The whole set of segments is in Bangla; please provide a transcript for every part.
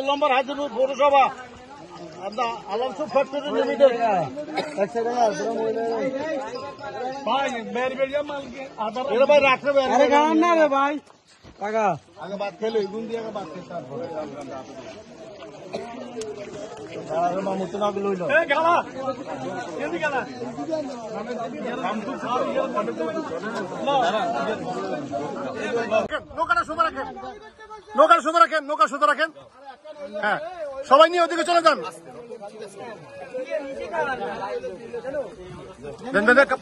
নম্বর হাজিপুর পৌরসভা আলামসুর ফ্যাক্টরি লিমিটেড ভাই রাখবে না রে ভাই টাকা আগে বাদ খেলে গুন দিয়ে আগে বাদ খেলে তারপরে মামুতো না লইল নৌকাটা সোজা রাখেন নৌকাটা সোজা রাখেন নৌকা সোজা রাখেন হ্যাঁ সবাই নিয়ে ওদিকে চলে যান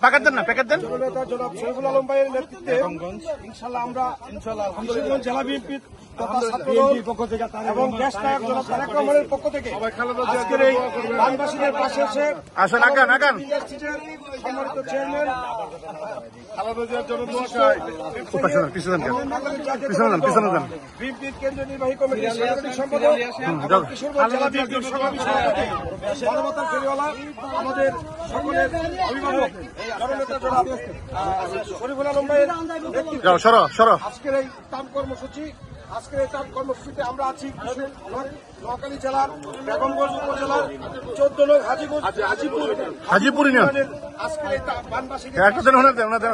প্যাকেট দেন না প্যাকেট দেন জনাব শহীদুল আলম ভাইয়ের নেতৃত্বে ইনশাল্লাহ আমরা জেলা বিএনপির পক্ষ থেকে এবং দেশ নায়ক জনাব তারেক রহমানের পক্ষ থেকে আজকের এই বানবাসীদের পাশে এসে আসেন আগান আগান সম্মানিত চেয়ারম্যান বিএনপির কেন্দ্রীয় নির্বাহী কমিটির সাংগঠনিক সম্পাদক জেলা বিএনপির সভাপতি মানবতার ফেরিওয়ালা আমাদের সকলের অভিভাবক জননেতা জনাব শরীফুল আলম ভাইয়ের নেতৃত্বে আজকের এই ত্রাণ কর্মসূচি কর্মসূচিতে আমরা আছি নোয়াখালী জেলার বেগমগঞ্জ উপজেলার 14 নং হাজিপুর ইউনিয়নের আজকের এই বানবাসী আমাদের